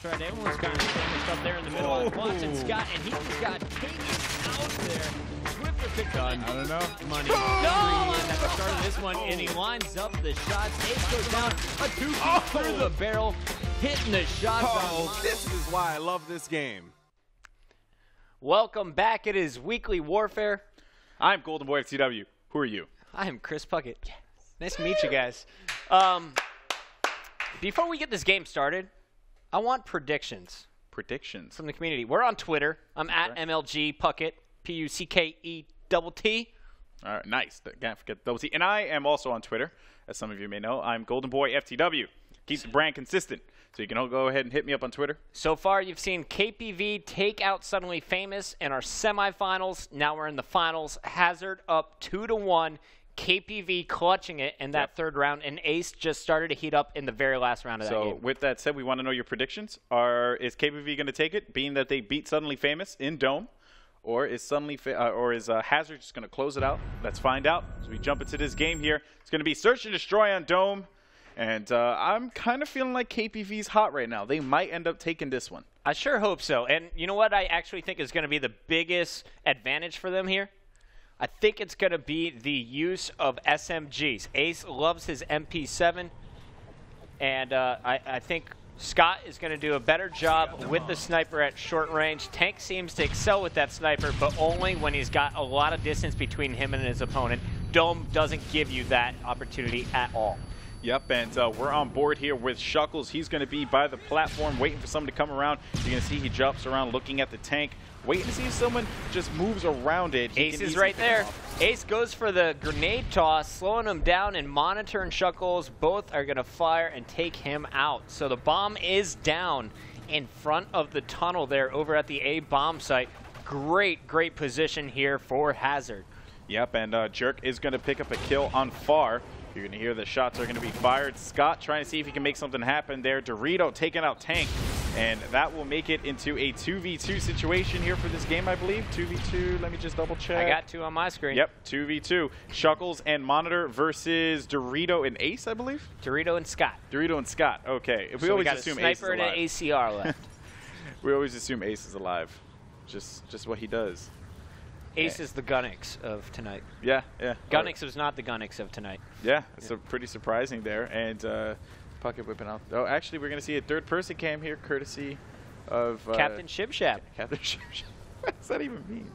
right. Everyone's kind of sandwiched up there in the middle. I'm watching Scott, and he just got taken out there. Swiffer picked up I don't know. money. No! At the start of this one, and he lines up the shots. Ace goes down, a 2-feet through the barrel, hitting the shots. This is why I love this game. Welcome back. It is Weekly Warfare. I'm Golden Boy FTW. Who are you? I am Chris Puckett. Yes. Nice to meet you guys. Before we get this game started, I want predictions Predictions. from the community. We're on Twitter. I'm at MLG Puckett, Puckett. All right, nice. Can't forget double T. And I am also on Twitter, as some of you may know. I'm Golden Boy FTW. Keep the brand consistent. So you can all go ahead and hit me up on Twitter. So far, you've seen KPV take out Suddenly Famous in our semifinals. Now we're in the finals. Hazard up 2-1. KPV clutching it in that third round, and Ace just started to heat up in the very last round of that game. So with that said, we want to know your predictions. Is KPV going to take it, being that they beat Suddenly Famous in Dome? Or is Hazard just going to close it out? Let's find out as we jump into this game here. It's going to be Search and Destroy on Dome. And I'm kind of feeling like KPV's hot right now. They might end up taking this one. I sure hope so. And you know what I actually think is going to be the biggest advantage for them here? I think it's going to be the use of SMGs. Ace loves his MP7. And I think Scott is going to do a better job with the sniper at short range. Tank seems to excel with that sniper, but only when he's got a lot of distance between him and his opponent. Dome doesn't give you that opportunity at all. Yep, and we're on board here with Shuckles. He's going to be by the platform waiting for someone to come around. You're going to see he jumps around looking at the tank, waiting to see if someone just moves around it. Ace is right there. Ace goes for the grenade toss, slowing him down, and Monitor and Shuckles both are going to fire and take him out. So the bomb is down in front of the tunnel there over at the A bomb site. Great, great position here for Hazard. Yep, and Jerk is going to pick up a kill on Far. You're going to hear the shots are going to be fired. Scott trying to see if he can make something happen there. Dorito taking out Tank, and that will make it into a 2v2 situation here for this game, I believe. 2v2, let me just double check. I got 2 on my screen. Yep, 2v2. Shuckles and Monitor versus Dorito and Ace, I believe? Dorito and Scott. Dorito and Scott, okay. So we got a sniper and an ACR left. We always assume Ace is alive. Just what he does. Ace is the Gunnix of tonight. Yeah. Gunnix was not the Gunnix of tonight. Yeah, it's pretty surprising there. And Puckett whipping out. Oh, actually, we're going to see a third-person cam here, courtesy of Captain Shipshap. Captain Shipshap. What does that even mean?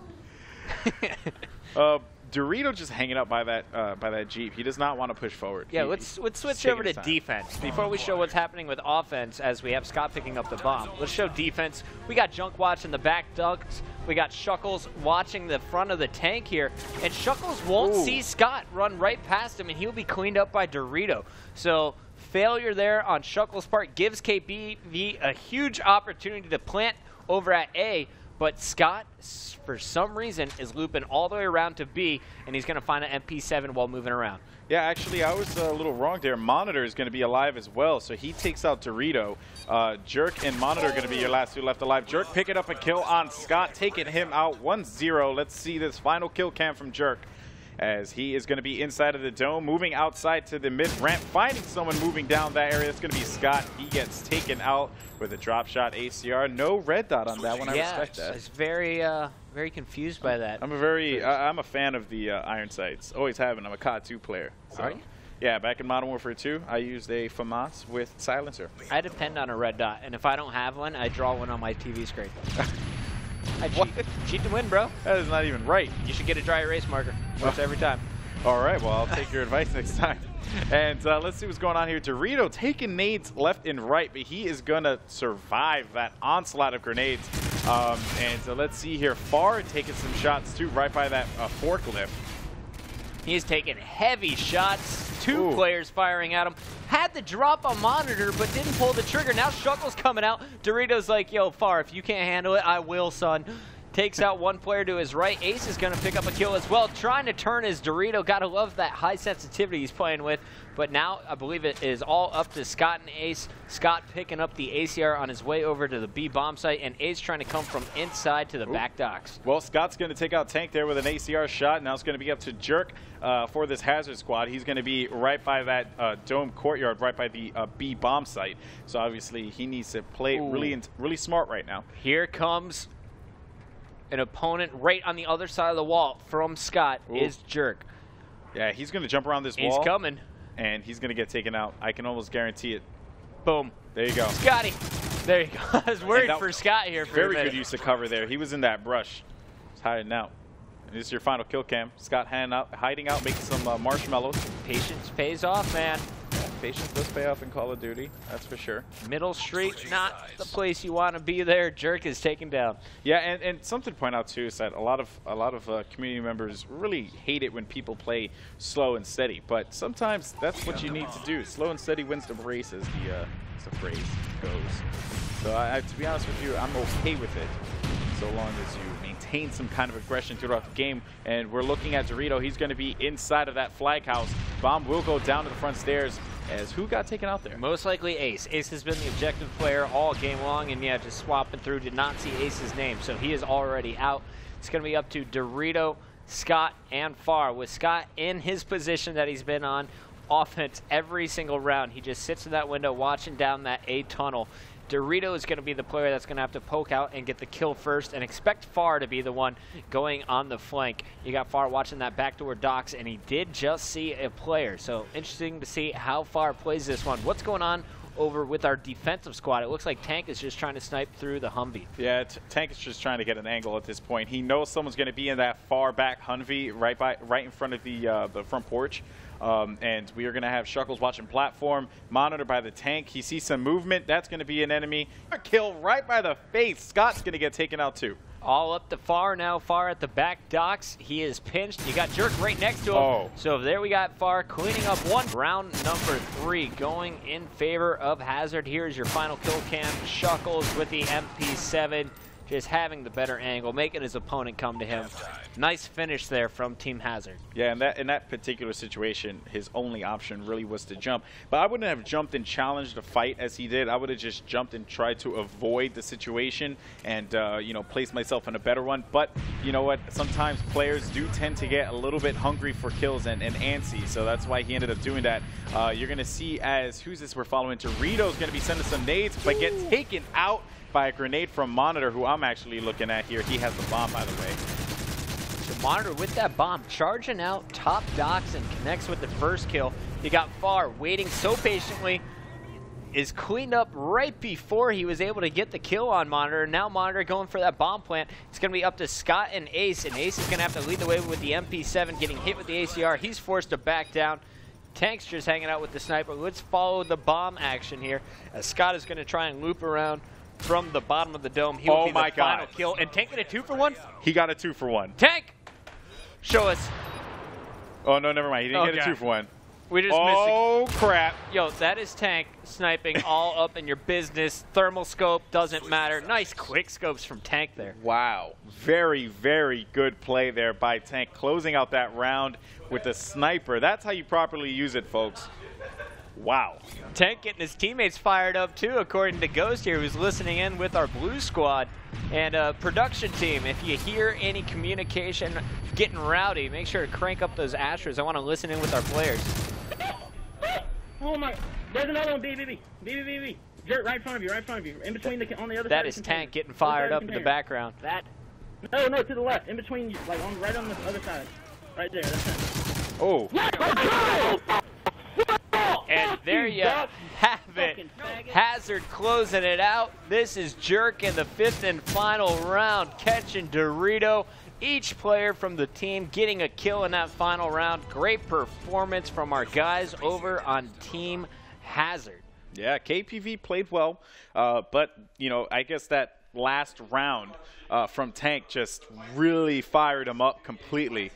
Dorito just hanging out by that Jeep. He does not want to push forward. Yeah, let's switch over to defense. Before we show what's happening with offense, as we have Scott picking up the bomb, let's show defense. We got Junk watching the back ducts. We got Shuckles watching the front of the tank here. And Shuckles won't see Scott run right past him, and he'll be cleaned up by Dorito. So failure there on Shuckles' part gives KPV a huge opportunity to plant over at A. But Scott, for some reason, is looping all the way around to B, and he's going to find an MP7 while moving around. Yeah, actually, I was a little wrong there. Monitor is going to be alive as well, so he takes out Dorito. Jerk and Monitor are going to be your last 2 left alive. Jerk picking up a kill on Scott, taking him out 1-0. Let's see this final kill cam from Jerk, as he is going to be inside of the dome, moving outside to the mid-ramp, finding someone moving down that area. It's going to be Scott. He gets taken out with a drop shot ACR. No red dot on that one. I respect that. I was very, very confused by that. I'm a fan of the iron sights. Always have been. I'm a COD 2 player. So. Are you? Yeah, back in Modern Warfare 2, I used a FAMAS with silencer. I depend on a red dot, and if I don't have one, I draw one on my TV screen. I cheat to win, bro. That is not even right. You should get a dry erase marker. Works every time. All right, well, I'll take your advice next time. And let's see what's going on here. Dorito taking nades left and right, but he is going to survive that onslaught of grenades. And let's see here. Far taking some shots, too, right by that forklift. He's taking heavy shots. 2 players firing at him. Had the drop on Monitor, but didn't pull the trigger. Now Shuckles coming out. Dorito's like, yo, Far, if you can't handle it, I will, son. takes out one player to his right. Ace is going to pick up a kill as well, trying to turn his Dorito. Got to love that high sensitivity he's playing with. But now I believe it is all up to Scott and Ace. Scott picking up the ACR on his way over to the B bomb site, and Ace trying to come from inside to the back docks. Well, Scott's going to take out Tank there with an ACR shot. Now it's going to be up to Jerk for this Hazard squad. He's going to be right by that dome courtyard, right by the B bomb site. So obviously he needs to play really smart right now. Here comes an opponent right on the other side of the wall from Scott is Jerk. Yeah, he's going to jump around this wall. He's coming. And he's going to get taken out. I can almost guarantee it. Boom. There you go. Scotty. There you go. I was worried for Scott here for a minute. Very good use of cover there. He was in that brush. He's hiding out. And this is your final kill cam. Scott hiding out, making some marshmallows. Patience pays off, man. Yeah, patience does pay off in Call of Duty, that's for sure. Middle Street, not the place you want to be there. Jerk is taken down. Yeah, and something to point out too is that a lot of community members really hate it when people play slow and steady. But sometimes that's what you need to do. Slow and steady wins the race, as the phrase goes. So to be honest with you, I'm okay with it, so long as you maintain some kind of aggression throughout the game. And we're looking at Dorito. He's going to be inside of that flag house. Bomb will go down to the front stairs. As who got taken out there? Most likely Ace. Ace has been the objective player all game long, and yeah, just swapping through, did not see Ace's name, so he is already out. It's going to be up to Dorito, Scott, and Far. With Scott in his position that he's been on offense every single round, he just sits in that window watching down that A tunnel. Dorito is going to be the player that's going to have to poke out and get the kill first, and expect Far to be the one going on the flank. You got Far watching that backdoor docks, and he did just see a player. So interesting to see how Far plays this one. What's going on over with our defensive squad? It looks like Tank is just trying to snipe through the Humvee. Yeah, Tank is just trying to get an angle at this point. He knows someone's going to be in that far back Humvee right in front of the front porch. And we are going to have Shuckles watching platform, monitored by the Tank. He sees some movement. That's going to be an enemy. A kill right by the face. Scott's going to get taken out too. All up to Far now. Far at the back docks. He is pinched. You got Jerk right next to him. Oh. So there we got Far cleaning up one. Round number 3 going in favor of Hazard. Here's your final kill cam. Shuckles with the MP7. Just having the better angle, making his opponent come to him. Nice finish there from Team Hazard. Yeah, and in that particular situation, his only option really was to jump. But I wouldn't have jumped and challenged the fight as he did. I would have just jumped and tried to avoid the situation and, you know, place myself in a better one. But you know what? Sometimes players do tend to get a little bit hungry for kills and antsy. So that's why he ended up doing that. You're going to see as, who's this we're following? Dorito's going to be sending some nades, but get taken out by a grenade from Monitor, who I'm actually looking at here. He has the bomb, by the way. So Monitor with that bomb, charging out top docks and connects with the first kill. You got Far waiting so patiently, is cleaned up right before he was able to get the kill on Monitor. Now Monitor going for that bomb plant. It's going to be up to Scott and Ace is going to have to lead the way with the MP7, getting hit with the ACR. He's forced to back down. Tank's just hanging out with the sniper. Let's follow the bomb action here, as Scott is going to try and loop around from the bottom of the dome. He will be the final kill. And Tank get a 2-for-1? He got a 2-for-1. Tank! Show us. Oh, no, never mind. He didn't get a 2-for-1. We just missed. Oh, crap. Yo, that is Tank sniping all up in your business. Thermal scope, doesn't matter. Nice quick scopes from Tank there. Wow. Very, very good play there by Tank, closing out that round with the sniper. That's how you properly use it, folks. Wow. Tank getting his teammates fired up too, according to Ghost here, who's listening in with our blue squad. And production team, if you hear any communication getting rowdy, make sure to crank up those Astros. I want to listen in with our players. Oh my, there's another one, B. Jerk, right in front of you, in between on the other side. That is Tank getting fired up in the background. No, to the left, in between, like right on the other side. Right there, that's Tank. Oh. And there you have it. Hazard closing it out. This is Jerk in the 5th and final round, catching Dorito. Each player from the team getting a kill in that final round. Great performance from our guys over on Team Hazard. Yeah, KPV played well, but, you know, I guess that last round from Tank just really fired him up completely.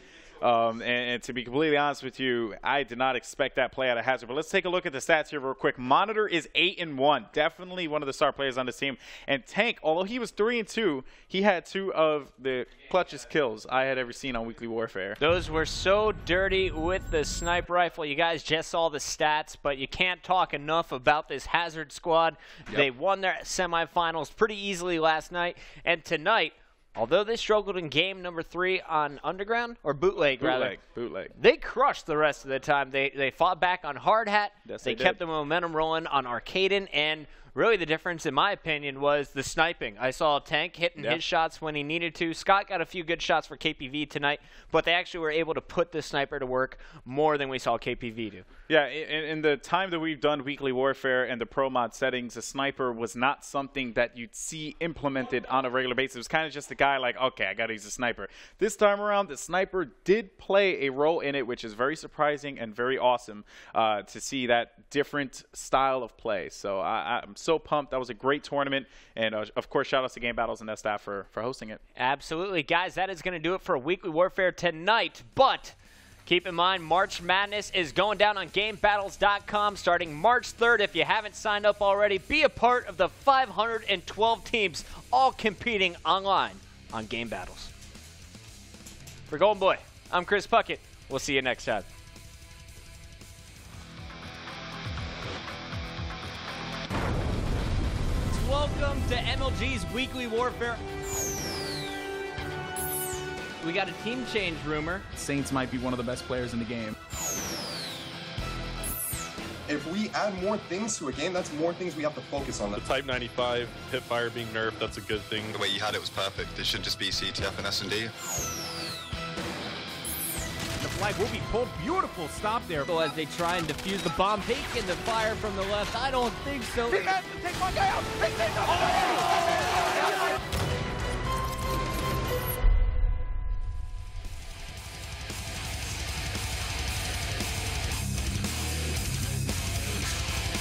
And to be completely honest with you, I did not expect that play out of Hazard. But let's take a look at the stats here real quick. Monitor is 8-1, definitely one of the star players on this team. And Tank, although he was 3-2, he had 2 of the clutchest kills I had ever seen on Weekly Warfare. Those were so dirty with the sniper rifle. You guys just saw the stats, but you can't talk enough about this Hazard squad. Yep. They won their semifinals pretty easily last night. And tonight, although they struggled in game number 3 on Underground, or Bootleg, rather. Bootleg. They crushed the rest of the time. They fought back on Hard Hat. Yes, they kept the momentum rolling on Arcaden, and really the difference, in my opinion, was the sniping. I saw Tank hitting his shots when he needed to. Scott got a few good shots for KPV tonight, but they actually were able to put the sniper to work more than we saw KPV do. Yeah, in the time that we've done Weekly Warfare and the Pro Mod settings, a sniper was not something that you'd see implemented on a regular basis. It was kind of just a guy like, okay, I got to use a sniper. This time around, the sniper did play a role in it, which is very surprising and very awesome to see that different style of play. So I'm so pumped. That was a great tournament. And, of course, shout-outs to Game Battles and that staff for hosting it. Absolutely. Guys, that is going to do it for Weekly Warfare tonight. But keep in mind, March Madness is going down on GameBattles.com starting March 3rd. If you haven't signed up already, be a part of the 512 teams all competing online on Game Battles. For Golden Boy, I'm Chris Puckett. We'll see you next time. Welcome to MLG's Weekly Warfare. We got a team change rumor. Saints might be one of the best players in the game. If we add more things to a game, that's more things we have to focus on. The Type 95, Hipfire being nerfed, that's a good thing. The way you had it was perfect. It should just be CTF and S&D. The flag will be pulled. Beautiful stop there. So as they try and defuse the bomb, taking the fire from the left. I don't think so. He has to take one guy out.